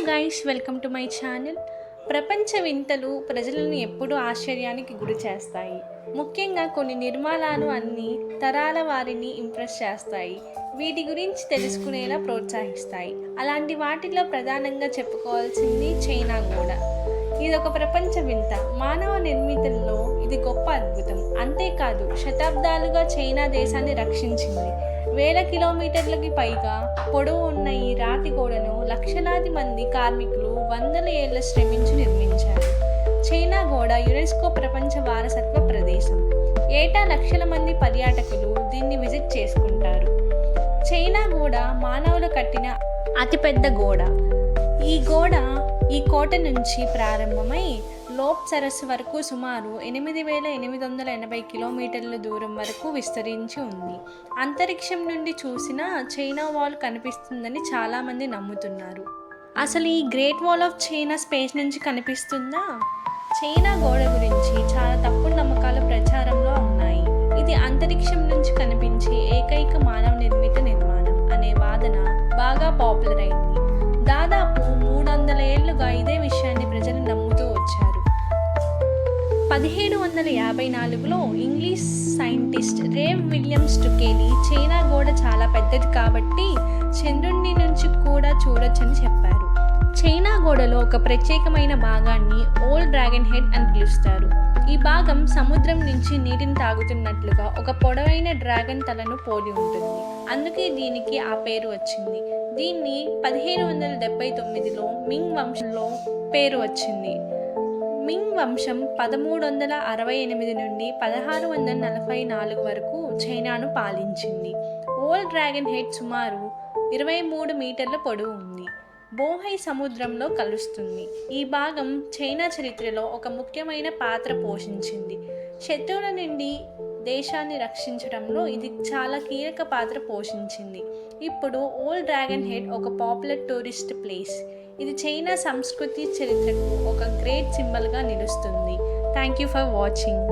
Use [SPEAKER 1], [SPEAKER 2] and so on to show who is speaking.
[SPEAKER 1] Guys, welcome to my channel. ప్రపంచ వింతలు ప్రజలను ఎప్పుడూ ఆశ్చర్యానికి గురి చేస్తాయి. ముఖ్యంగా కొన్ని నిర్మాణాలు అన్ని తరాల వారిని ఇంప్రెస్ చేస్తాయి. వీటి గురించి తెలుసుకునేలా ప్రోత్సహిస్తాయి. అలాంటి వాటిలో ప్రధానంగా చెప్పుకోవాల్సింది చైనా గోడ. ఇదొక ప్రపంచ వింత. మానవ నిర్మితుల్లో ఇది గొప్ప అద్భుతం. అంతేకాదు, శతాబ్దాలుగా చైనా దేశాన్ని రక్షించింది. వేల కిలోమీటర్లకి పైగా పొడవు ఉన్న ఈ రాతి గోడను లక్షలాది మంది కార్మికులు వందల ఏళ్ల శ్రమించి నిర్మించారు. చైనా గోడ యునెస్కో ప్రపంచ వారసత్వ ప్రదేశం. ఏటా లక్షల మంది పర్యాటకులు దీన్ని విజిట్ చేసుకుంటారు. చైనా గోడ మానవులు కట్టిన అతిపెద్ద గోడ. ఈ కోట నుంచి ప్రారంభమై లోప్ సరస్సు వరకు సుమారు 8,880 కిలోమీటర్ల దూరం వరకు విస్తరించి ఉంది. అంతరిక్షం నుండి చూసినా చైనా వాల్ కనిపిస్తుందని చాలామంది నమ్ముతున్నారు. అసలు ఈ great wall of China space నుంచి కనిపిస్తుందా? చైనా గోడ గురించి చాలా తప్పుడు నమ్మకాలు ప్రచారంలో ఉన్నాయి. ఇది అంతరిక్షం నుంచి కనిపించే ఏకైక మానవ నిర్మిత నిర్మాణం అనే వాదన బాగా పాపులర్ అయింది. దాదాపు 300 ఏళ్లుగా ఇదే విషయాన్ని ప్రజలు నమ్ముతూ వచ్చారు. 1754లో English scientist Rev Williams Stukeley China గోడ చాలా పెద్దది కాబట్టి చంద్రుడి నుంచి కూడా చూడొచ్చని చెప్పారు. చైనా గోడలో ఒక ప్రత్యేకమైన భాగాన్ని ఓల్డ్ డ్రాగన్ హెడ్ అని పిలుస్తారు. ఈ భాగం సముద్రం నుంచి నీటిని తాగుతున్నట్లుగా ఒక పొడవైన డ్రాగన్ తలను పోలి ఉంటుంది. అందుకే దీనికి ఆ పేరు వచ్చింది. దీన్ని 1579లో మింగ్ వంశంలో పేరు వచ్చింది. మింగ్ వంశం 1368 నుండి 1644 వరకు చైనాను పాలించింది. ఓల్డ్ డ్రాగన్ హెడ్ సుమారు 23 మీటర్ల పొడవు ఉంది. బోహై సముద్రంలో కలుస్తుంది. ఈ భాగం చైనా చరిత్రలో ఒక ముఖ్యమైన పాత్ర పోషించింది. శత్రువుల నుండి దేశాన్ని రక్షించడంలో ఇది చాలా కీలక పాత్ర పోషించింది. ఇప్పుడు ఓల్డ్ డ్రాగన్ హెడ్ ఒక పాపులర్ టూరిస్ట్ ప్లేస్. ఇది చైనా సంస్కృతి చరిత్రకు ఒక గ్రేట్ సింబల్గా నిలుస్తుంది. Thank you for watching.